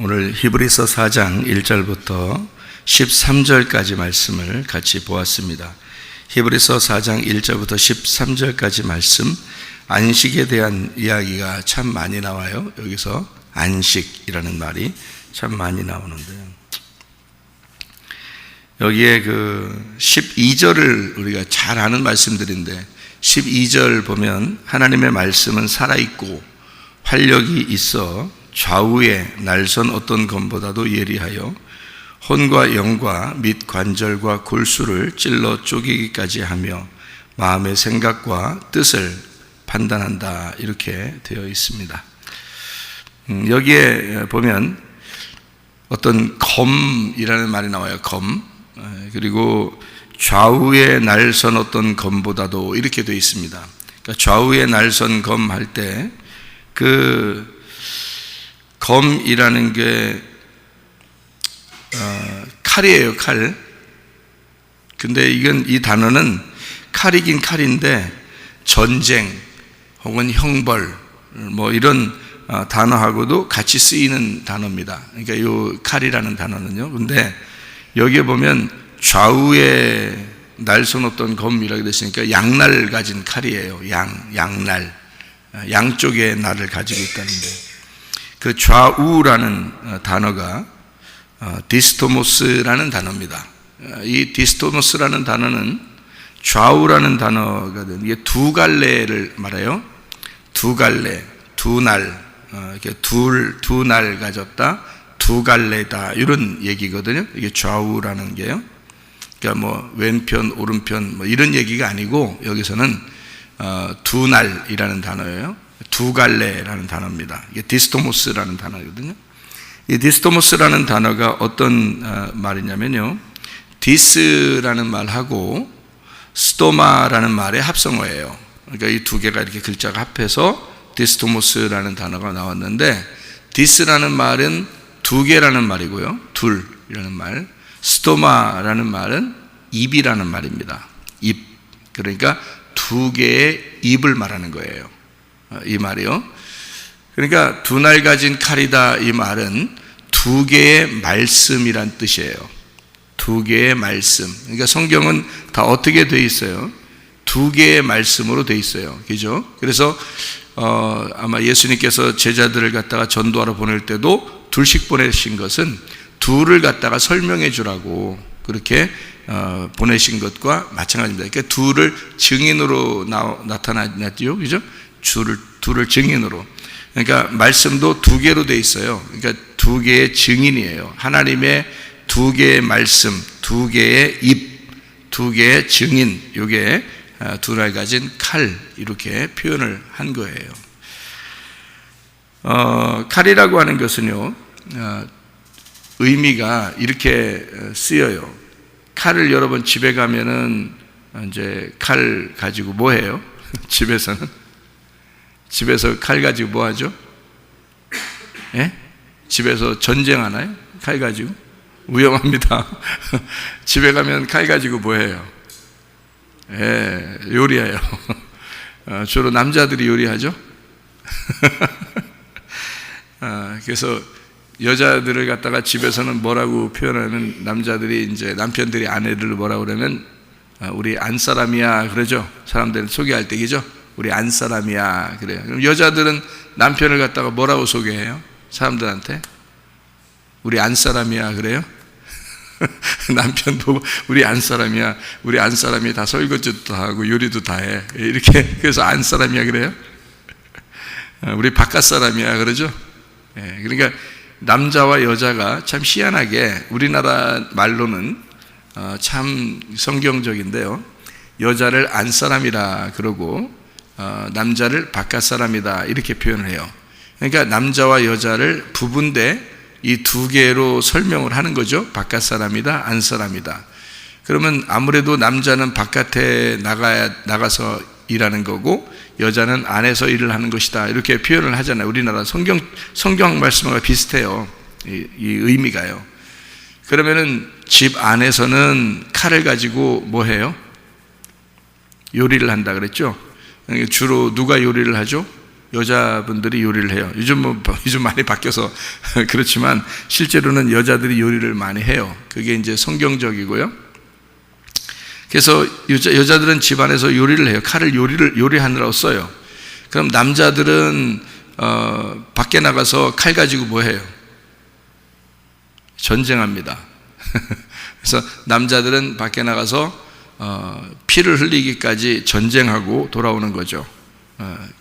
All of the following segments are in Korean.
오늘 히브리서 4장 1절부터 13절까지 말씀을 같이 보았습니다. 히브리서 4장 1절부터 13절까지 말씀, 안식에 대한 이야기가 참 많이 나와요. 여기서 안식이라는 말이 참 많이 나오는데요. 여기에 12절을 우리가 잘 아는 말씀들인데 12절 보면 하나님의 말씀은 살아있고 활력이 있어 좌우에 날선 어떤 검보다도 예리하여 혼과 영과 및 관절과 골수를 찔러 쪼개기까지 하며 마음의 생각과 뜻을 판단한다, 이렇게 되어 있습니다. 여기에 보면 어떤 검이라는 말이 나와요. 검. 그리고 좌우에 날선 어떤 검보다도, 이렇게 되어 있습니다. 그러니까 좌우에 날선 검 할 때 검이라는 게 칼이에요, 칼. 근데 이 단어는 칼이긴 칼인데 전쟁 혹은 형벌 이런 단어하고도 같이 쓰이는 단어입니다. 그러니까 이 칼이라는 단어는요. 근데 여기에 보면 좌우에 날선 어떤 검이라고 됐으니까 양날 가진 칼이에요. 양날. 양쪽에 날을 가지고 있다는데, 그 좌우라는 단어가 디스토모스라는 단어입니다. 이 디스토모스라는 단어는 좌우라는 단어거든요. 이게 두 갈래를 말해요. 두 갈래, 두 날, 이렇게 두 날 가졌다, 두 갈래다, 이런 얘기거든요. 이게 좌우라는 게요. 그러니까 왼편, 오른편 이런 얘기가 아니고, 여기서는 두 날이라는 단어예요. 두 갈래라는 단어입니다. 이게 디스토모스라는 단어거든요. 이 디스토모스라는 단어가 어떤 말이냐면요, 디스라는 말하고 스토마라는 말의 합성어예요. 그러니까 이 두 개가 이렇게 글자가 합해서 디스토모스라는 단어가 나왔는데, 디스라는 말은 두 개라는 말이고요, 둘이라는 말. 스토마라는 말은 입이라는 말입니다. 입. 그러니까 두 개의 입을 말하는 거예요, 이 말이요. 그러니까 두 날 가진 칼이다, 이 말은 두 개의 말씀이란 뜻이에요. 두 개의 말씀. 그러니까 성경은 다 어떻게 돼 있어요? 두 개의 말씀으로 돼 있어요. 그죠? 그래서 아마 예수님께서 제자들을 갖다가 전도하러 보낼 때도 둘씩 보내신 것은 둘을 갖다가 설명해 주라고 그렇게 보내신 것과 마찬가지입니다. 그러니까 둘을 증인으로 나타났죠. 그죠? 둘을 증인으로. 그러니까 말씀도 두 개로 돼 있어요. 그러니까 두 개의 증인이에요. 하나님의 두 개의 말씀, 두 개의 입, 두 개의 증인, 이게 두 날 가진 칼, 이렇게 표현을 한 거예요. 칼이라고 하는 것은요, 의미가 이렇게 쓰여요. 칼을 여러분 집에 가면은 이제 칼 가지고 뭐 해요? 집에서 칼 가지고 뭐 하죠? 예? 집에서 전쟁하나요? 칼 가지고? 위험합니다. 집에 가면 칼 가지고 뭐 해요? 예, 요리해요. 주로 남자들이 요리하죠? 그래서 여자들을 갖다가 집에서는 뭐라고 표현하면, 남자들이 이제 남편들이 아내들을 뭐라고 그러면 우리 안사람이야 그러죠. 사람들 소개할 때, 그죠? 우리 안사람이야 그래요. 그럼 여자들은 남편을 갖다가 뭐라고 소개해요? 사람들한테 우리 안사람이야 그래요? 남편 보고 우리 안사람이야, 우리 안사람이 다 설거지도 다 하고 요리도 다 해, 이렇게. 그래서 안사람이야 그래요? 우리 바깥사람이야 그러죠? 그러니까 남자와 여자가 참 희한하게, 우리나라 말로는 참 성경적인데요, 여자를 안사람이라 그러고 남자를 바깥사람이다, 이렇게 표현을 해요. 그러니까 남자와 여자를 부분대 이 두 개로 설명을 하는 거죠. 바깥사람이다, 안사람이다. 그러면 아무래도 남자는 바깥에 나가서 일하는 거고 여자는 안에서 일을 하는 것이다, 이렇게 표현을 하잖아요. 우리나라 성경 말씀과 비슷해요, 이 의미가요. 그러면은 집 안에서는 칼을 가지고 뭐 해요? 요리를 한다 그랬죠. 주로 누가 요리를 하죠? 여자분들이 요리를 해요. 요즘 많이 바뀌어서 그렇지만 실제로는 여자들이 요리를 많이 해요. 그게 이제 성경적이고요. 그래서 여자들은 집안에서 요리를 해요. 칼을 요리하느라고 써요. 그럼 남자들은 밖에 나가서 칼 가지고 뭐 해요? 전쟁합니다. 그래서 남자들은 밖에 나가서 피를 흘리기까지 전쟁하고 돌아오는 거죠.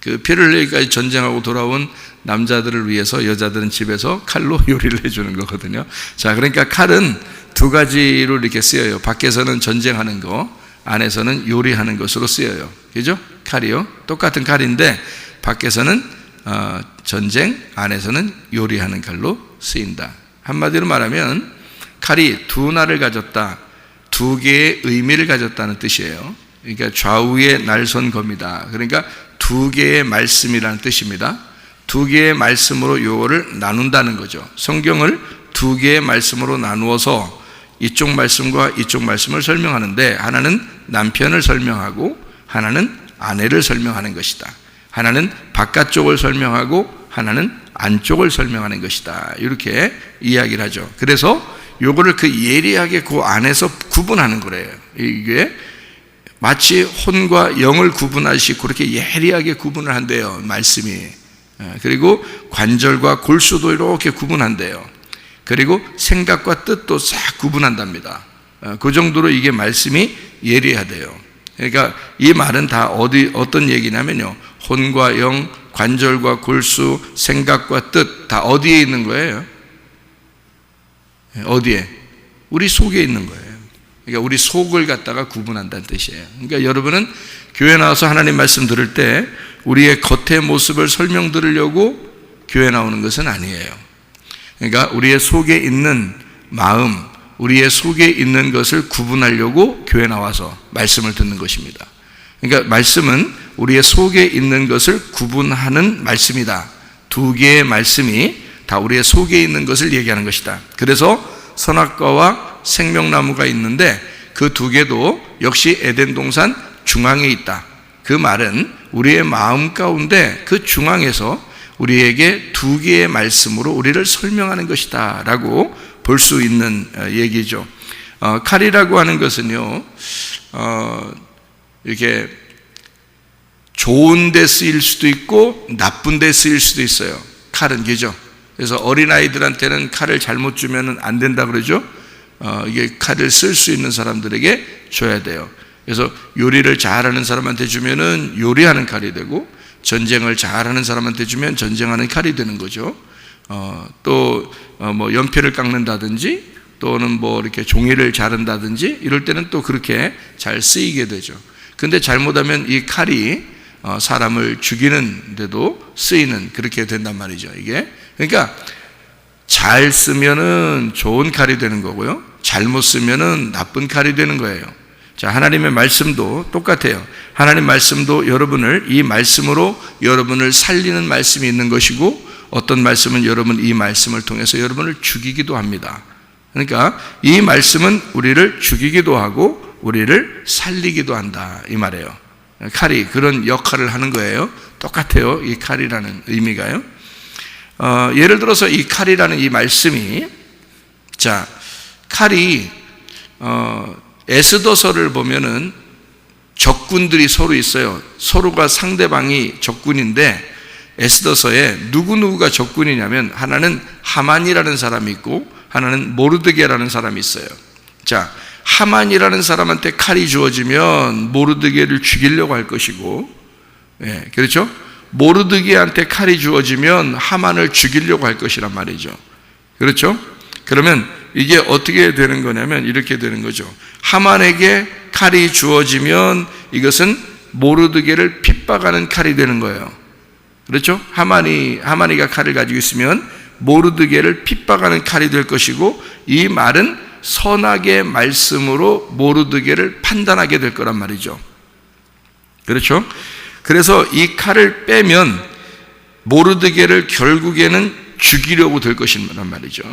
그 피를 흘리기까지 전쟁하고 돌아온 남자들을 위해서 여자들은 집에서 칼로 요리를 해주는 거거든요. 자, 그러니까 칼은 두 가지로 이렇게 쓰여요. 밖에서는 전쟁하는 거, 안에서는 요리하는 것으로 쓰여요. 그죠? 칼이요. 똑같은 칼인데 밖에서는 전쟁, 안에서는 요리하는 칼로 쓰인다. 한마디로 말하면 칼이 두 날을 가졌다, 두 개의 의미를 가졌다는 뜻이에요. 그러니까 좌우의 날선 겁니다. 그러니까 두 개의 말씀이라는 뜻입니다. 두 개의 말씀으로 요거를 나눈다는 거죠. 성경을 두 개의 말씀으로 나누어서 이쪽 말씀과 이쪽 말씀을 설명하는데, 하나는 남편을 설명하고 하나는 아내를 설명하는 것이다. 하나는 바깥쪽을 설명하고 하나는 안쪽을 설명하는 것이다. 이렇게 이야기를 하죠. 그래서 요거를 그 예리하게 그 안에서 구분하는 거래요. 이게 마치 혼과 영을 구분하시고 그렇게 예리하게 구분을 한대요, 말씀이. 그리고 관절과 골수도 이렇게 구분한대요. 그리고 생각과 뜻도 싹 구분한답니다. 그 정도로 이게 말씀이 예리하대요. 그러니까 이 말은 다 어떤 얘기냐면요, 혼과 영, 관절과 골수, 생각과 뜻 다 어디에 있는 거예요? 어디에? 우리 속에 있는 거예요. 그러니까 우리 속을 갖다가 구분한다는 뜻이에요. 그러니까 여러분은 교회 나와서 하나님 말씀 들을 때 우리의 겉의 모습을 설명 들으려고 교회 나오는 것은 아니에요. 그러니까 우리의 속에 있는 마음, 우리의 속에 있는 것을 구분하려고 교회 나와서 말씀을 듣는 것입니다. 그러니까 말씀은 우리의 속에 있는 것을 구분하는 말씀이다. 두 개의 말씀이 다 우리의 속에 있는 것을 얘기하는 것이다. 그래서 선악과와 생명나무가 있는데 그 두 개도 역시 에덴 동산 중앙에 있다. 그 말은 우리의 마음 가운데 그 중앙에서 우리에게 두 개의 말씀으로 우리를 설명하는 것이다 라고 볼 수 있는 얘기죠. 칼이라고 하는 것은요, 이렇게 좋은 데 쓰일 수도 있고 나쁜 데 쓰일 수도 있어요. 칼은, 그죠? 그래서 어린아이들한테는 칼을 잘못 주면 안 된다 그러죠. 이게 칼을 쓸 수 있는 사람들에게 줘야 돼요. 그래서 요리를 잘하는 사람한테 주면은 요리하는 칼이 되고, 전쟁을 잘하는 사람한테 주면 전쟁하는 칼이 되는 거죠. 또 뭐 연필을 깎는다든지 또는 뭐 이렇게 종이를 자른다든지 이럴 때는 또 그렇게 잘 쓰이게 되죠. 근데 잘못하면 이 칼이 사람을 죽이는 데도 쓰이는, 그렇게 된단 말이죠. 이게 그러니까 잘 쓰면은 좋은 칼이 되는 거고요, 잘못 쓰면은 나쁜 칼이 되는 거예요. 자, 하나님의 말씀도 똑같아요. 하나님 말씀도 여러분을, 이 말씀으로 여러분을 살리는 말씀이 있는 것이고, 어떤 말씀은 여러분 이 말씀을 통해서 여러분을 죽이기도 합니다. 그러니까 이 말씀은 우리를 죽이기도 하고 우리를 살리기도 한다, 이 말이에요. 칼이 그런 역할을 하는 거예요. 똑같아요, 이 칼이라는 의미가요. 예를 들어서 이 칼이라는 이 말씀이, 자, 칼이 에스더서를 보면은 적군들이 서로 있어요. 서로가 상대방이 적군인데, 에스더서에 누구누구가 적군이냐면 하나는 하만이라는 사람이 있고 하나는 모르드게라는 사람이 있어요. 자, 하만이라는 사람한테 칼이 주어지면 모르드게를 죽이려고 할 것이고, 그렇죠? 모르드게한테 칼이 주어지면 하만을 죽이려고 할 것이란 말이죠. 그렇죠? 그러면 이게 어떻게 되는 거냐면 이렇게 되는 거죠. 하만에게 칼이 주어지면 이것은 모르드게를 핍박하는 칼이 되는 거예요. 그렇죠? 하만이가 칼을 가지고 있으면 모르드게를 핍박하는 칼이 될 것이고, 이 말은 선악의 말씀으로 모르드게를 판단하게 될 거란 말이죠. 그렇죠? 그래서 이 칼을 빼면 모르드게를 결국에는 죽이려고 될 것이란 말이죠,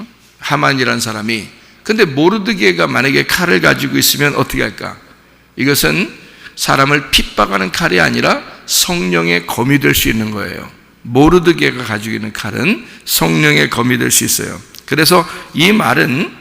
하만이라는 사람이. 근데 모르드게가 만약에 칼을 가지고 있으면 어떻게 할까? 이것은 사람을 핍박하는 칼이 아니라 성령의 검이 될 수 있는 거예요. 모르드게가 가지고 있는 칼은 성령의 검이 될 수 있어요. 그래서 이 말은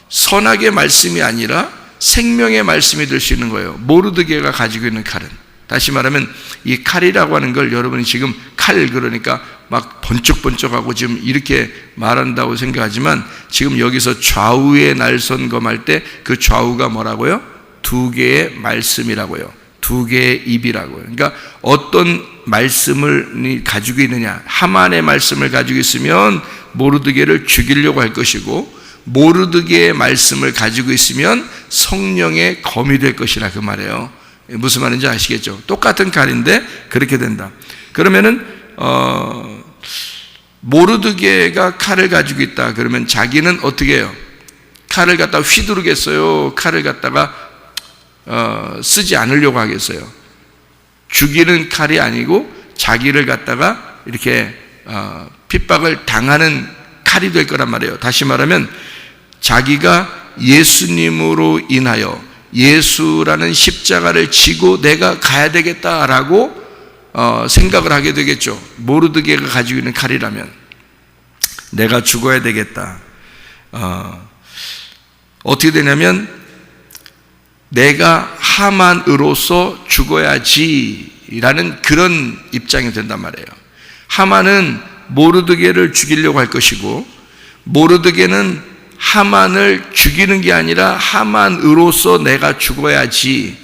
선악의 말씀이 아니라 생명의 말씀이 될 수 있는 거예요. 모르드게가 가지고 있는 칼은. 다시 말하면 이 칼이라고 하는 걸 여러분이 지금 칼 그러니까 막 번쩍번쩍하고 지금 이렇게 말한다고 생각하지만 지금 여기서 좌우의 날선 검할 때 그 좌우가 뭐라고요? 두 개의 말씀이라고요. 두 개의 입이라고요. 그러니까 어떤 말씀을 가지고 있느냐. 하만의 말씀을 가지고 있으면 모르드게를 죽이려고 할 것이고 모르드게의 말씀을 가지고 있으면 성령의 검이 될 것이라 그 말이에요. 무슨 말인지 아시겠죠? 똑같은 칼인데 그렇게 된다. 그러면은 모르드게가 칼을 가지고 있다. 그러면 자기는 어떻게 해요? 칼을 갖다가 휘두르겠어요? 칼을 갖다가 쓰지 않으려고 하겠어요? 죽이는 칼이 아니고 자기를 갖다가 이렇게 핍박을 당하는 칼이 될 거란 말이에요. 다시 말하면 자기가 예수님으로 인하여 예수라는 십자가를 지고 내가 가야 되겠다라고 생각을 하게 되겠죠. 모르드게가 가지고 있는 칼이라면 내가 죽어야 되겠다. 어떻게 되냐면 내가 하만으로서 죽어야지라는 그런 입장이 된단 말이에요. 하만은 모르드게를 죽이려고 할 것이고 모르드게는 하만을 죽이는 게 아니라 하만으로서 내가 죽어야지,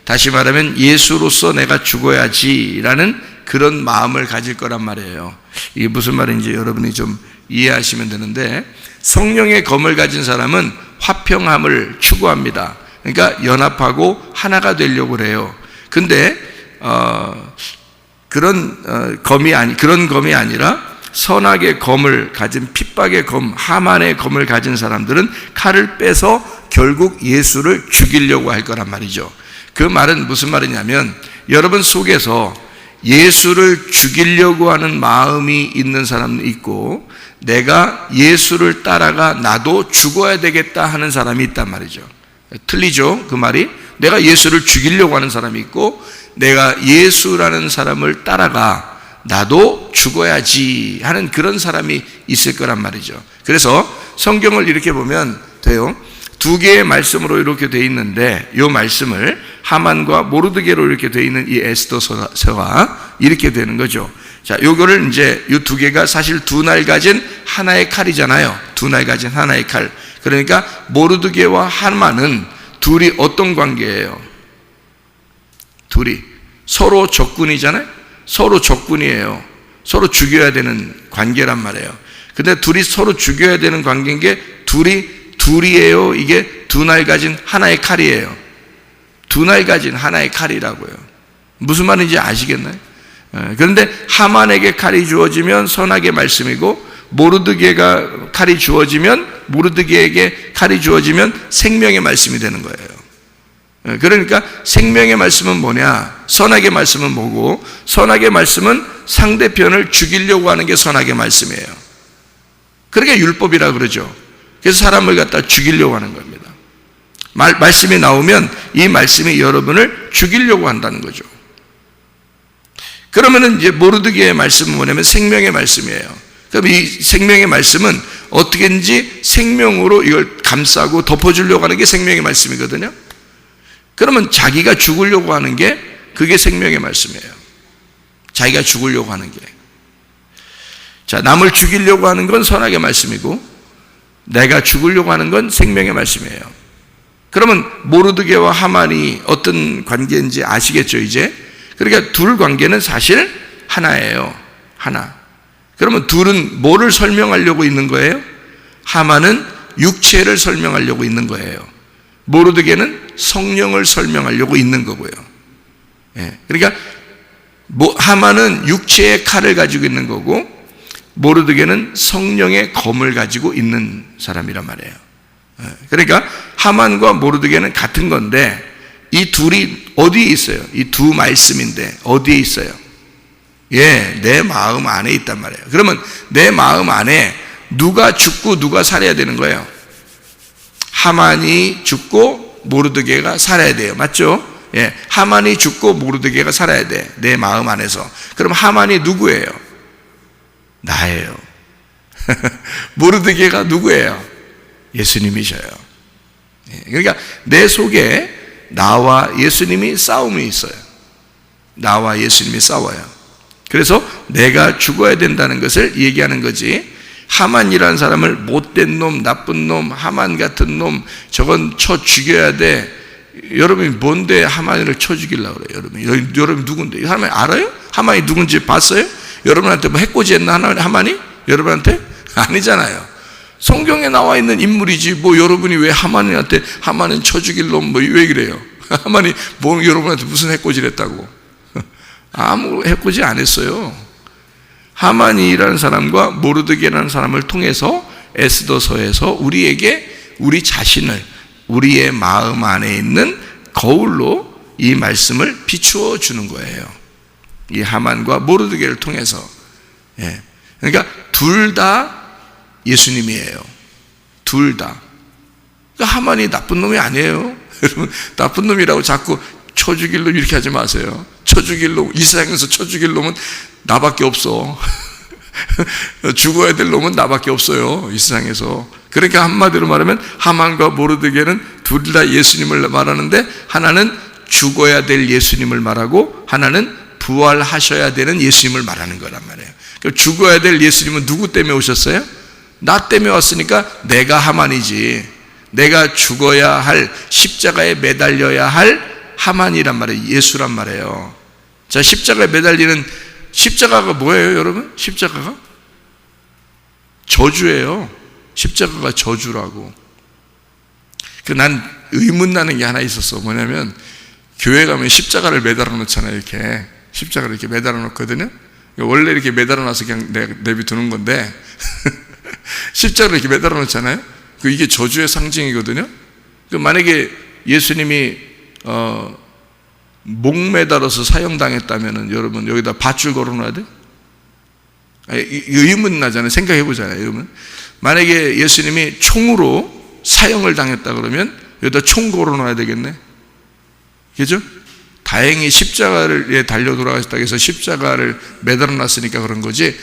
다시 말하면 예수로서 내가 죽어야지라는 그런 마음을 가질 거란 말이에요. 이게 무슨 말인지 여러분이 좀 이해하시면 되는데 성령의 검을 가진 사람은 화평함을 추구합니다. 그러니까 연합하고 하나가 되려고 그래요. 근데 그런 검이 아니라 선악의 검을 가진 핍박의 검, 하만의 검을 가진 사람들은 칼을 빼서 결국 예수를 죽이려고 할 거란 말이죠. 그 말은 무슨 말이냐면 여러분 속에서 예수를 죽이려고 하는 마음이 있는 사람도 있고 내가 예수를 따라가 나도 죽어야 되겠다 하는 사람이 있단 말이죠. 틀리죠? 그 말이? 내가 예수를 죽이려고 하는 사람이 있고 내가 예수라는 사람을 따라가 나도 죽어야지 하는 그런 사람이 있을 거란 말이죠. 그래서 성경을 이렇게 보면 돼요. 두 개의 말씀으로 이렇게 돼 있는데 이 말씀을 하만과 모르드게로 이렇게 돼 있는 이 에스더서가 이렇게 되는 거죠. 자, 요거를 이제 이 두 개가 사실 두 날 가진 하나의 칼이잖아요. 두 날 가진 하나의 칼. 그러니까 모르드게와 하만은 둘이 어떤 관계예요? 둘이 서로 적군이잖아요. 서로 적군이에요. 서로 죽여야 되는 관계란 말이에요. 근데 둘이 서로 죽여야 되는 관계인 게 둘이에요. 이게 두 날 가진 하나의 칼이에요. 두 날 가진 하나의 칼이라고요. 무슨 말인지 아시겠나요? 그런데 하만에게 칼이 주어지면 선악의 말씀이고 모르드게가 칼이 주어지면 모르드게에게 칼이 주어지면 생명의 말씀이 되는 거예요. 그러니까 생명의 말씀은 뭐냐? 선악의 말씀은 뭐고 선악의 말씀은 상대편을 죽이려고 하는 게 선악의 말씀이에요. 그러니까 율법이라 그러죠. 그래서 사람을 갖다 죽이려고 하는 겁니다. 말씀이 나오면 이 말씀이 여러분을 죽이려고 한다는 거죠. 그러면은 이제 모르드게의 말씀은 뭐냐면 생명의 말씀이에요. 그럼 이 생명의 말씀은 어떻게든지 생명으로 이걸 감싸고 덮어주려고 하는 게 생명의 말씀이거든요. 그러면 자기가 죽으려고 하는 게 그게 생명의 말씀이에요. 자기가 죽으려고 하는 게. 자, 남을 죽이려고 하는 건 선악의 말씀이고 내가 죽으려고 하는 건 생명의 말씀이에요. 그러면 모르드게와 하만이 어떤 관계인지 아시겠죠, 이제? 그러니까 둘 관계는 사실 하나예요. 하나. 그러면 둘은 뭐를 설명하려고 있는 거예요? 하만은 육체를 설명하려고 있는 거예요. 모르드게는 성령을 설명하려고 있는 거고요. 예, 그러니까 하만은 육체의 칼을 가지고 있는 거고 모르드게는 성령의 검을 가지고 있는 사람이란 말이에요. 예, 그러니까 하만과 모르드게는 같은 건데 이 둘이 어디에 있어요? 이 두 말씀인데 어디에 있어요? 예, 내 마음 안에 있단 말이에요. 그러면 내 마음 안에 누가 죽고 누가 살아야 되는 거예요? 하만이 죽고 모르드게가 살아야 돼요. 맞죠? 예, 하만이 죽고 모르드게가 살아야 돼. 내 마음 안에서. 그럼 하만이 누구예요? 나예요. 모르드게가 누구예요? 예수님이셔요. 예, 그러니까 내 속에 나와 예수님이 싸움이 있어요. 나와 예수님이 싸워요. 그래서 내가 죽어야 된다는 것을 얘기하는 거지. 하만이라는 사람을 못된 놈, 나쁜 놈, 하만 같은 놈, 저건 쳐 죽여야 돼. 여러분이 뭔데 하만이를 쳐 죽이려고 그래요? 여러분 누군데? 이 사람이 알아요? 하만이 누군지 봤어요? 여러분한테 뭐 해코지 했나 하만이? 여러분한테? 아니잖아요. 성경에 나와 있는 인물이지 뭐 여러분이 왜 하만한테 하만은 쳐 죽일 놈 뭐 왜 그래요? 하만이 뭐 여러분한테 무슨 해코지를 했다고? 아무 해코지 안 했어요. 하만이라는 사람과 모르드게라는 사람을 통해서 에스더서에서 우리에게 우리 자신을 우리의 마음 안에 있는 거울로 이 말씀을 비추어 주는 거예요. 이 하만과 모르드게를 통해서. 예. 그러니까 둘 다 예수님이에요. 둘 다. 그러니까 하만이 나쁜 놈이 아니에요. 여러분 나쁜 놈이라고 자꾸 쳐 죽일 놈 이렇게 하지 마세요. 쳐 죽일 놈, 이 세상에서 쳐 죽일 놈은 나밖에 없어. 죽어야 될 놈은 나밖에 없어요. 이 세상에서. 그러니까 한마디로 말하면 하만과 모르드게는 둘 다 예수님을 말하는데 하나는 죽어야 될 예수님을 말하고 하나는 부활하셔야 되는 예수님을 말하는 거란 말이에요. 그러니까 죽어야 될 예수님은 누구 때문에 오셨어요? 나 때문에 왔으니까 내가 하만이지. 내가 죽어야 할 십자가에 매달려야 할 하만이란 말이에요. 예수란 말이에요. 자, 십자가에 매달리는 십자가가 뭐예요, 여러분? 십자가가? 저주예요. 십자가가 저주라고. 난 의문 나는 게 하나 있었어. 뭐냐면 교회 가면 십자가를 매달아 놓잖아요. 이렇게 십자가를 이렇게 매달아 놓거든요. 원래 이렇게 매달아 놔서 그냥 내비두는 건데 십자가를 이렇게 매달아 놓잖아요. 이게 저주의 상징이거든요. 만약에 예수님이 목 매달아서 사형당했다면은 여러분 여기다 밧줄 걸어놔야 돼? 의문 나잖아요. 생각해 보잖아요. 여러분 만약에 예수님이 총으로 사형을 당했다 그러면 여기다 총 걸어놔야 되겠네. 그죠? 다행히 십자가를 달려 돌아가셨다고 해서 십자가를 매달아 놨으니까 그런 거지.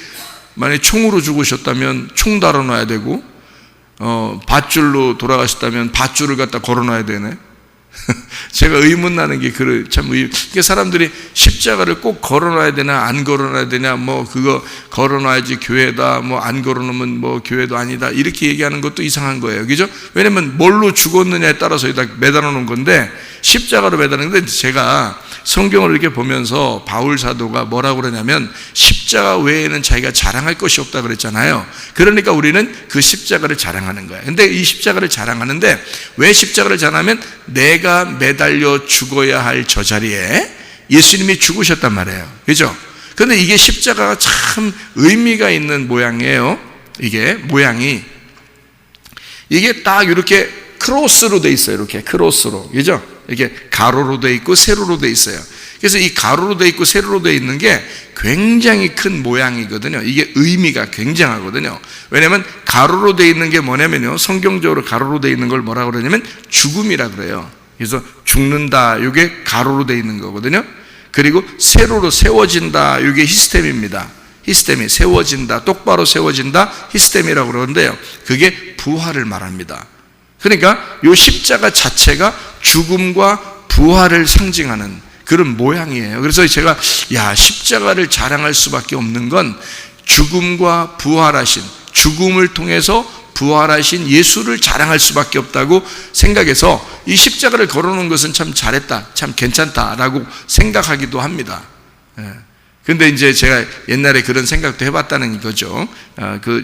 만약에 총으로 죽으셨다면 총 달아놔야 되고 밧줄로 돌아가셨다면 밧줄을 갖다 걸어놔야 되네. 제가 의문 나는 게 참 그게 사람들이 십자가를 꼭 걸어놔야 되나 안 걸어놔야 되냐 뭐 그거 걸어놔야지 교회다 뭐 안 걸어놓으면 뭐 교회도 아니다 이렇게 얘기하는 것도 이상한 거예요. 그죠? 왜냐면 뭘로 죽었느냐에 따라서 여기다 매달아 놓은 건데 십자가로 매달았는데 제가 성경을 이렇게 보면서 바울 사도가 뭐라고 그러냐면 십자가 외에는 자기가 자랑할 것이 없다 그랬잖아요. 그러니까 우리는 그 십자가를 자랑하는 거예요. 근데 이 십자가를 자랑하는데 왜 십자가를 자랑하면 내가 매달려 죽어야 할 저 자리에 예수님이 죽으셨단 말이에요. 그죠? 근데 이게 십자가가 참 의미가 있는 모양이에요. 이게 모양이 이게 딱 이렇게 크로스로 돼 있어요. 이렇게 크로스로. 그죠? 이게 가로로 돼 있고 세로로 돼 있어요. 그래서 이 가로로 돼 있고 세로로 돼 있는 게 굉장히 큰 모양이거든요. 이게 의미가 굉장하거든요. 왜냐하면 가로로 돼 있는 게 뭐냐면요. 성경적으로 가로로 돼 있는 걸 뭐라고 그러냐면 죽음이라 그래요. 그래서 죽는다. 이게 가로로 돼 있는 거거든요. 그리고 세로로 세워진다. 이게 히스템입니다. 히스템이 세워진다. 똑바로 세워진다. 히스템이라고 그러는데요. 그게 부활을 말합니다. 그러니까 이 십자가 자체가 죽음과 부활을 상징하는 그런 모양이에요. 그래서 제가 십자가를 자랑할 수밖에 없는 건 죽음과 부활하신 죽음을 통해서 부활하신 예수를 자랑할 수밖에 없다고 생각해서 이 십자가를 걸어놓은 것은 참 잘했다, 참 괜찮다라고 생각하기도 합니다. 근데 이제 제가 옛날에 그런 생각도 해봤다는 거죠.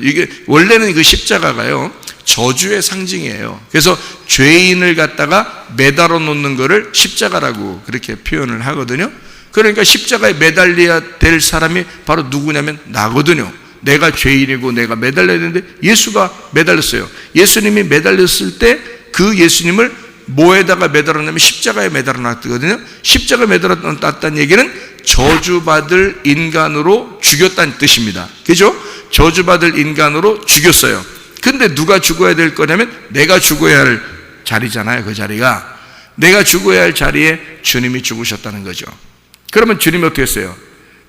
이게 원래는 그 십자가가요 저주의 상징이에요. 그래서 죄인을 갖다가 매달아 놓는 거를 십자가라고 그렇게 표현을 하거든요. 그러니까 십자가에 매달려야 될 사람이 바로 누구냐면 나거든요. 내가 죄인이고 내가 매달려야 되는데 예수가 매달렸어요. 예수님이 매달렸을 때 그 예수님을 뭐에다가 매달았냐면 십자가에 매달아 놨거든요. 십자가에 매달아 놨다는 얘기는 저주받을 인간으로 죽였다는 뜻입니다. 그죠? 저주받을 인간으로 죽였어요. 근데 누가 죽어야 될 거냐면 내가 죽어야 할 자리잖아요. 그 자리가. 내가 죽어야 할 자리에 주님이 죽으셨다는 거죠. 그러면 주님이 어떻게 했어요?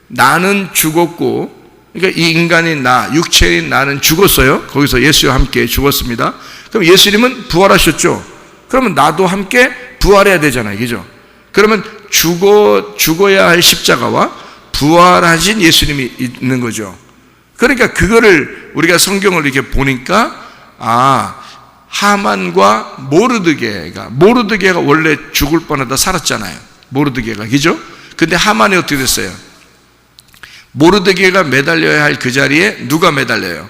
나는 죽었고, 그러니까 이 인간인 나, 육체인 나는 죽었어요. 거기서 예수와 함께 죽었습니다. 그럼 예수님은 부활하셨죠. 그러면 나도 함께 부활해야 되잖아요. 그죠? 그러면 죽어야 할 십자가와 부활하신 예수님이 있는 거죠. 그러니까 그거를 우리가 성경을 이렇게 보니까, 하만과 모르드게가 원래 죽을 뻔하다 살았잖아요. 모르드게가, 그죠? 근데 하만이 어떻게 됐어요? 모르드게가 매달려야 할 그 자리에 누가 매달려요?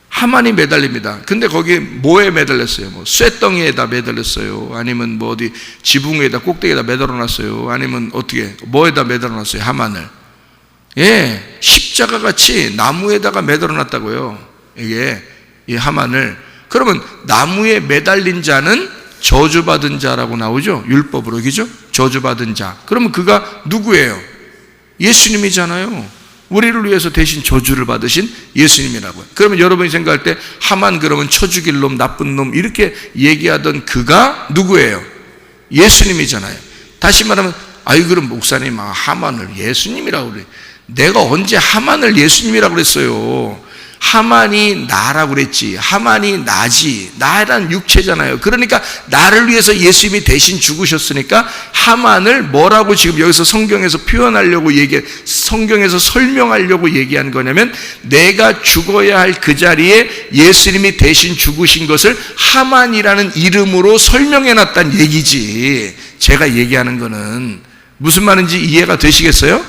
하만이 매달립니다. 근데 거기 뭐에 매달렸어요? 뭐 쇠덩이에다 매달렸어요? 아니면 뭐 어디 지붕에다 꼭대기에다 매달아놨어요? 아니면 어떻게 뭐에다 매달아놨어요? 하만을? 예, 십자가 같이 나무에다가 매달아놨다고요. 이게 이 하만을. 그러면 나무에 매달린 자는 저주받은 자라고 나오죠? 율법으로, 그죠? 저주받은 자. 그러면 그가 누구예요? 예수님이잖아요. 우리를 위해서 대신 저주를 받으신 예수님이라고요. 그러면 여러분이 생각할 때 하만 그러면 쳐 죽일 놈, 나쁜 놈 이렇게 얘기하던 그가 누구예요? 예수님이잖아요. 다시 말하면 그럼 목사님 하만을 예수님이라고 그래. 내가 언제 하만을 예수님이라고 그랬어요? 하만이 나라고 그랬지. 하만이 나지. 나란 육체잖아요. 그러니까 나를 위해서 예수님이 대신 죽으셨으니까 하만을 뭐라고 지금 여기서 성경에서 표현하려고 성경에서 설명하려고 얘기한 거냐면, 내가 죽어야 할 그 자리에 예수님이 대신 죽으신 것을 하만이라는 이름으로 설명해 놨다는 얘기지. 제가 얘기하는 거는 무슨 말인지 이해가 되시겠어요?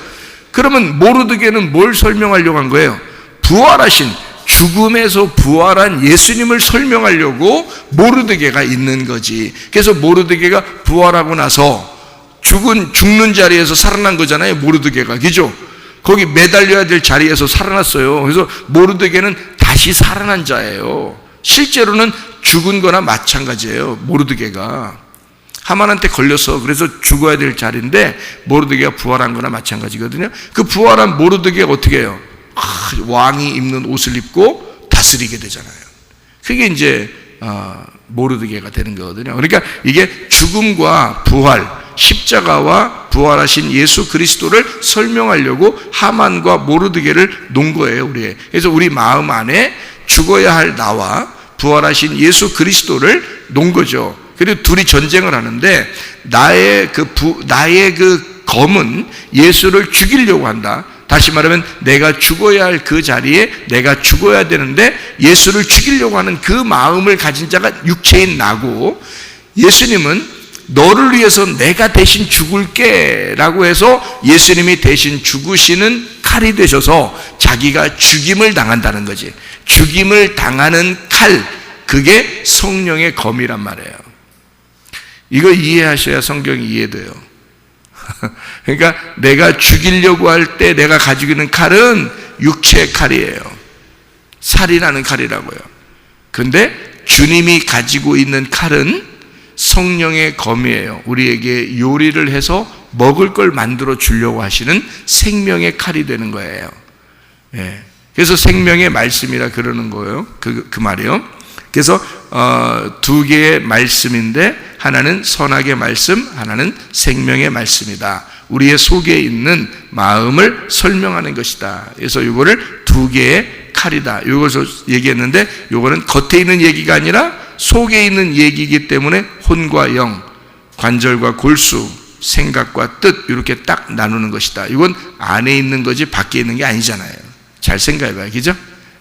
그러면 모르드게는 뭘 설명하려고 한 거예요? 부활하신, 죽음에서 부활한 예수님을 설명하려고 모르드게가 있는 거지. 그래서 모르드게가 부활하고 나서 죽는 자리에서 살아난 거잖아요. 모르드게가, 그죠? 거기 매달려야 될 자리에서 살아났어요. 그래서 모르드게는 다시 살아난 자예요. 실제로는 죽은 거나 마찬가지예요. 모르드게가 하만한테 걸려서 그래서 죽어야 될 자리인데 모르드게가 부활한 거나 마찬가지거든요. 그 부활한 모르드게가 어떻게 해요? 왕이 입는 옷을 입고 다스리게 되잖아요. 그게 이제 모르드게가 되는 거거든요. 그러니까 이게 죽음과 부활, 십자가와 부활하신 예수 그리스도를 설명하려고 하만과 모르드게를 놓은 거예요. 그래서 우리 마음 안에 죽어야 할 나와 부활하신 예수 그리스도를 놓은 거죠. 그리고 둘이 전쟁을 하는데 나의 그 검은 예수를 죽이려고 한다. 다시 말하면 내가 죽어야 할 그 자리에 내가 죽어야 되는데 예수를 죽이려고 하는 그 마음을 가진 자가 육체인 나고, 예수님은 너를 위해서 내가 대신 죽을게 라고 해서 예수님이 대신 죽으시는 칼이 되셔서 자기가 죽임을 당한다는 거지. 죽임을 당하는 칼, 그게 성령의 검이란 말이에요. 이거 이해하셔야 성경이 이해돼요. 그러니까 내가 죽이려고 할 때 내가 가지고 있는 칼은 육체의 칼이에요. 살인하는 칼이라고요. 그런데 주님이 가지고 있는 칼은 성령의 검이에요. 우리에게 요리를 해서 먹을 걸 만들어 주려고 하시는 생명의 칼이 되는 거예요. 예. 그래서 생명의 말씀이라 그러는 거예요. 그 말이요. 그래서 두 개의 말씀인데 하나는 선악의 말씀, 하나는 생명의 말씀이다. 우리의 속에 있는 마음을 설명하는 것이다. 그래서 이거를 두 개의 칼이다. 이것을 얘기했는데, 이거는 겉에 있는 얘기가 아니라 속에 있는 얘기이기 때문에 혼과 영, 관절과 골수, 생각과 뜻 이렇게 딱 나누는 것이다. 이건 안에 있는 거지 밖에 있는 게 아니잖아요. 잘 생각해봐요, 그죠?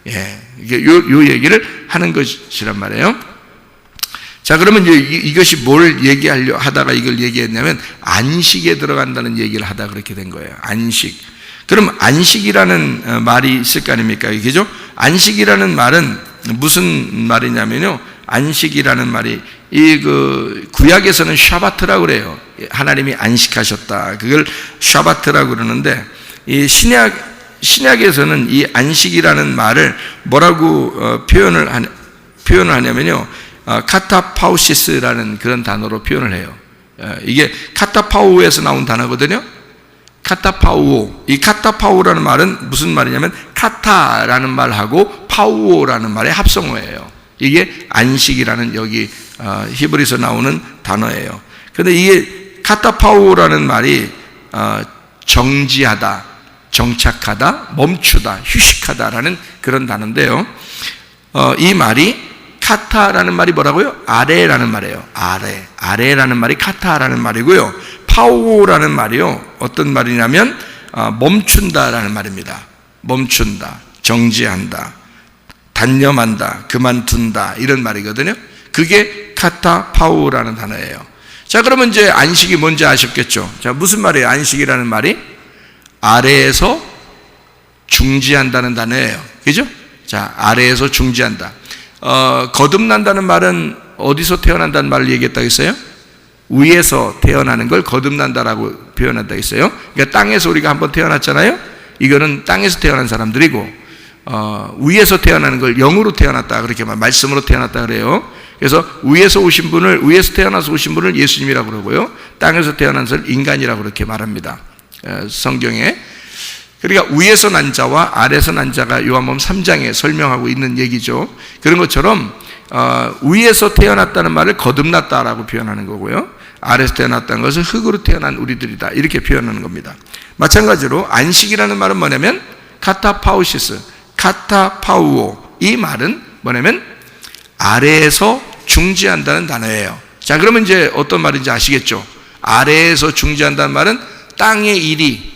예, 이게 요 얘기를 하는 것이란 말이에요. 자, 그러면 이것이 뭘 얘기하려 하다가 이걸 얘기했냐면 안식에 들어간다는 얘기를 하다 그렇게 된 거예요. 안식. 그럼 안식이라는 말이 있을 거 아닙니까? 그죠? 안식이라는 말은 무슨 말이냐면요. 안식이라는 말이 구약에서는 샤바트라고 그래요. 하나님이 안식하셨다. 그걸 샤바트라고 그러는데, 이 신약에서는 이 안식이라는 말을 뭐라고 표현을 하냐면요. 카타파우시스라는 그런 단어로 표현을 해요. 이게 카타파우에서 나온 단어거든요. 카타파우오. 이 카타파우라는 말은 무슨 말이냐면 카타라는 말하고 파우오라는 말의 합성어예요. 이게 안식이라는 여기 히브리서 나오는 단어예요. 근데 이게 카타파우라는 말이 정지하다, 정착하다, 멈추다, 휴식하다라는 그런 단어인데요. 이 말이 카타라는 말이 뭐라고요? 아래라는 말이에요. 아래라는 말이 카타라는 말이고요. 파우라는 말이요. 어떤 말이냐면 멈춘다라는 말입니다. 멈춘다, 정지한다, 단념한다, 그만둔다 이런 말이거든요. 그게 카타파우라는 단어예요. 자, 그러면 이제 안식이 뭔지 아셨겠죠? 자, 무슨 말이에요? 안식이라는 말이 아래에서 중지한다는 단어예요. 그죠? 자, 아래에서 중지한다. 거듭난다는 말은 어디서 태어난다는 말을 얘기했다고 했어요? 위에서 태어나는 걸 거듭난다라고 표현한다고 했어요. 그러니까 땅에서 우리가 한번 태어났잖아요. 이거는 땅에서 태어난 사람들이고, 위에서 태어나는 걸 영으로 태어났다, 그렇게 말씀으로 태어났다 그래요. 그래서 위에서 태어나서 오신 분을 예수님이라고 그러고요. 땅에서 태어난 사람을 인간이라고 그렇게 말합니다. 성경에. 그러니까 위에서 난 자와 아래에서 난 자가 요한복음 3장에 설명하고 있는 얘기죠. 그런 것처럼 위에서 태어났다는 말을 거듭났다라고 표현하는 거고요. 아래에서 태어났다는 것은 흙으로 태어난 우리들이다, 이렇게 표현하는 겁니다. 마찬가지로 안식이라는 말은 뭐냐면 카타파우시스, 카타파우오, 이 말은 뭐냐면 아래에서 중지한다는 단어예요. 자, 그러면 이제 어떤 말인지 아시겠죠? 아래에서 중지한다는 말은 땅의 일이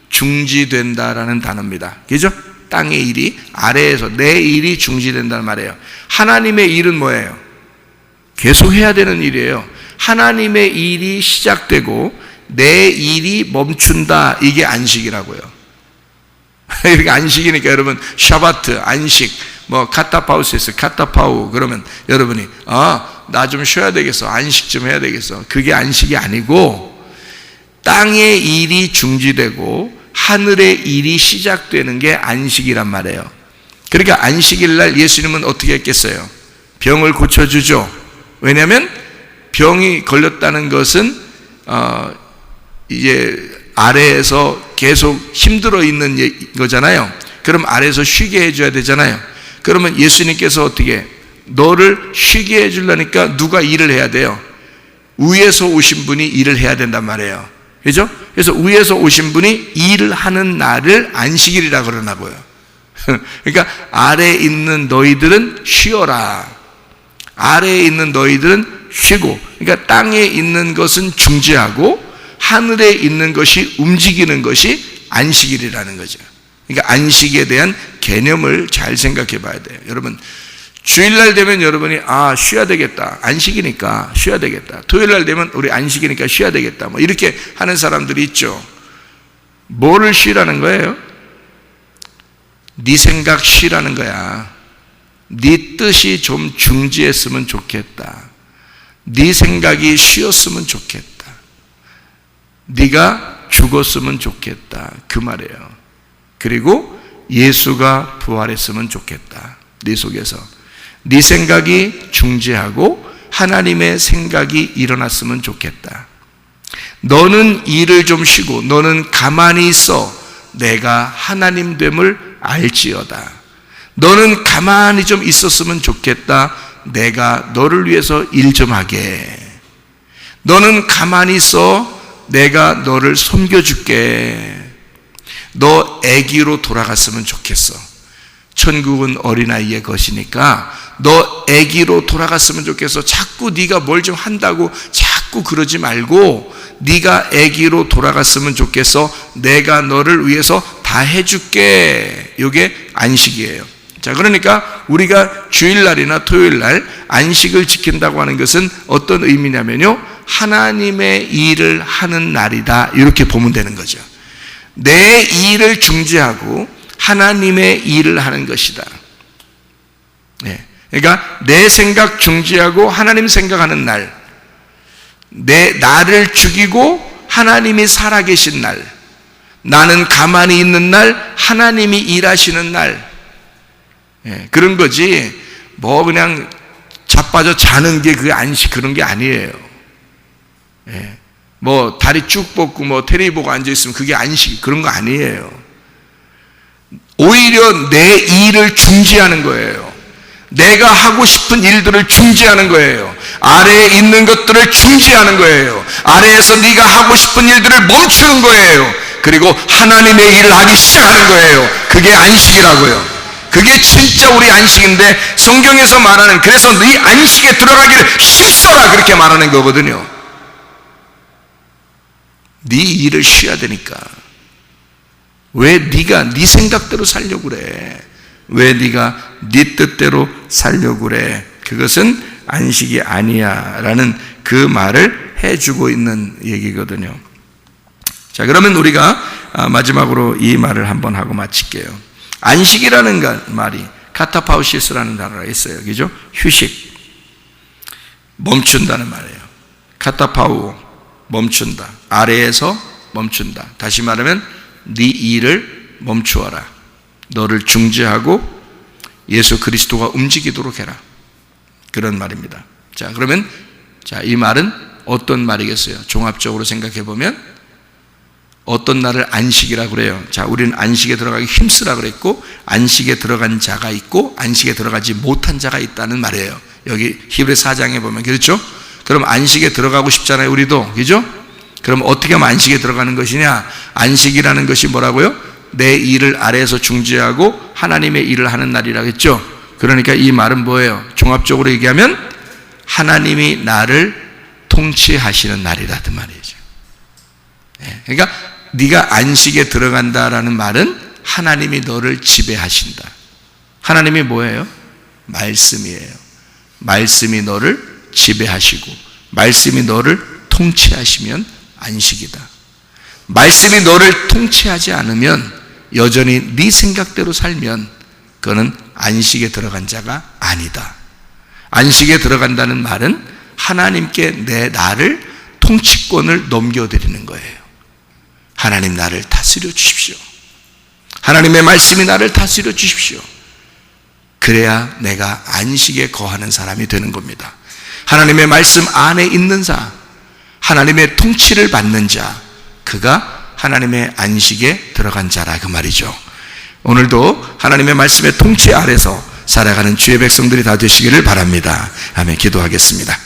중지된다라는 단어입니다. 그죠? 땅의 일이, 아래에서 내 일이 중지된다는 말이에요. 하나님의 일은 뭐예요? 계속 해야 되는 일이에요. 하나님의 일이 시작되고 내 일이 멈춘다, 이게 안식이라고요. 이렇게 안식이니까 여러분, 샤바트, 안식, 카타파우시스, 카타파우, 그러면 여러분이 나 좀 쉬어야 되겠어, 안식 좀 해야 되겠어. 그게 안식이 아니고 땅의 일이 중지되고 하늘의 일이 시작되는 게 안식이란 말이에요. 그러니까 안식일 날 예수님은 어떻게 했겠어요? 병을 고쳐주죠. 왜냐하면 병이 걸렸다는 것은 이제 아래에서 계속 힘들어 있는 거잖아요. 그럼 아래에서 쉬게 해줘야 되잖아요. 그러면 예수님께서 어떻게, 너를 쉬게 해주려니까 누가 일을 해야 돼요? 위에서 오신 분이 일을 해야 된단 말이에요. 그죠? 그래서 위에서 오신 분이 일을 하는 날을 안식일이라 그러나고요. 그러니까 아래에 있는 너희들은 쉬어라. 아래에 있는 너희들은 쉬고, 그러니까 땅에 있는 것은 중지하고 하늘에 있는 것이 움직이는 것이 안식일이라는 거죠. 그러니까 안식에 대한 개념을 잘 생각해 봐야 돼요. 여러분, 주일날 되면 여러분이 쉬어야 되겠다, 안식이니까 쉬어야 되겠다. 토요일날 되면 우리 안식이니까 쉬어야 되겠다, 이렇게 하는 사람들이 있죠. 뭐를 쉬라는 거예요? 네 생각 쉬라는 거야. 네 뜻이 좀 중지했으면 좋겠다. 네 생각이 쉬었으면 좋겠다. 네가 죽었으면 좋겠다, 그 말이에요. 그리고 예수가 부활했으면 좋겠다, 네 속에서. 네 생각이 중지하고 하나님의 생각이 일어났으면 좋겠다. 너는 일을 좀 쉬고 너는 가만히 있어 내가 하나님 됨을 알지어다. 너는 가만히 좀 있었으면 좋겠다. 내가 너를 위해서 일 좀 하게. 너는 가만히 있어 내가 너를 섬겨줄게. 너 아기로 돌아갔으면 좋겠어. 천국은 어린아이의 것이니까 너 아기로 돌아갔으면 좋겠어. 자꾸 네가 뭘 좀 한다고 자꾸 그러지 말고 네가 아기로 돌아갔으면 좋겠어. 내가 너를 위해서 다 해줄게. 이게 안식이에요. 자, 그러니까 우리가 주일날이나 토요일날 안식을 지킨다고 하는 것은 어떤 의미냐면요, 하나님의 일을 하는 날이다, 이렇게 보면 되는 거죠. 내 일을 중지하고 하나님의 일을 하는 것이다. 네. 그러니까 내 생각 중지하고 하나님 생각하는 날, 나를 죽이고 하나님이 살아계신 날, 나는 가만히 있는 날, 하나님이 일하시는 날, 네. 그런 거지 그냥 자빠져 자는 게 그게 안식, 그런 게 아니에요. 네. 다리 쭉 뻗고 테레비 보고 앉아있으면 그게 안식, 그런 거 아니에요. 오히려 내 일을 중지하는 거예요. 내가 하고 싶은 일들을 중지하는 거예요. 아래에 있는 것들을 중지하는 거예요. 아래에서 네가 하고 싶은 일들을 멈추는 거예요. 그리고 하나님의 일을 하기 시작하는 거예요. 그게 안식이라고요. 그게 진짜 우리 안식인데, 성경에서 말하는, 그래서 네 안식에 들어가기를 힘써라 그렇게 말하는 거거든요. 네 일을 쉬어야 되니까. 왜 네가 네 생각대로 살려고 그래? 왜 네가 네 뜻대로 살려고 그래? 그것은 안식이 아니야 라는 그 말을 해주고 있는 얘기거든요. 자, 그러면 우리가 마지막으로 이 말을 한번 하고 마칠게요. 안식이라는 말이 카타파우시스라는 단어가 있어요. 그죠? 휴식, 멈춘다는 말이에요. 카타파우, 멈춘다. 아래에서 멈춘다. 다시 말하면 네 일을 멈추어라. 너를 중지하고 예수 그리스도가 움직이도록 해라. 그런 말입니다. 자, 그러면 이 말은 어떤 말이겠어요? 종합적으로 생각해 보면 어떤 날을 안식이라고 그래요? 자, 우리는 안식에 들어가기 힘쓰라 그랬고, 안식에 들어간 자가 있고 안식에 들어가지 못한 자가 있다는 말이에요. 여기 히브리 4장에 보면. 그렇죠? 그럼 안식에 들어가고 싶잖아요, 우리도. 그죠? 그럼 어떻게 하면 안식에 들어가는 것이냐? 안식이라는 것이 뭐라고요? 내 일을 아래에서 중지하고 하나님의 일을 하는 날이라겠죠. 그러니까 이 말은 뭐예요? 종합적으로 얘기하면 하나님이 나를 통치하시는 날이라는 말이죠. 그러니까 네가 안식에 들어간다라는 말은 하나님이 너를 지배하신다. 하나님이 뭐예요? 말씀이에요. 말씀이 너를 지배하시고 말씀이 너를 통치하시면 안식이다. 말씀이 너를 통치하지 않으면, 여전히 네 생각대로 살면 그거는 안식에 들어간 자가 아니다. 안식에 들어간다는 말은 하나님께 나를 통치권을 넘겨드리는 거예요. 하나님, 나를 다스려 주십시오. 하나님의 말씀이 나를 다스려 주십시오. 그래야 내가 안식에 거하는 사람이 되는 겁니다. 하나님의 말씀 안에 있는 자, 하나님의 통치를 받는 자, 그가 하나님의 안식에 들어간 자라 그 말이죠. 오늘도 하나님의 말씀의 통치 아래서 살아가는 주의 백성들이 다 되시기를 바랍니다. 아멘. 기도하겠습니다.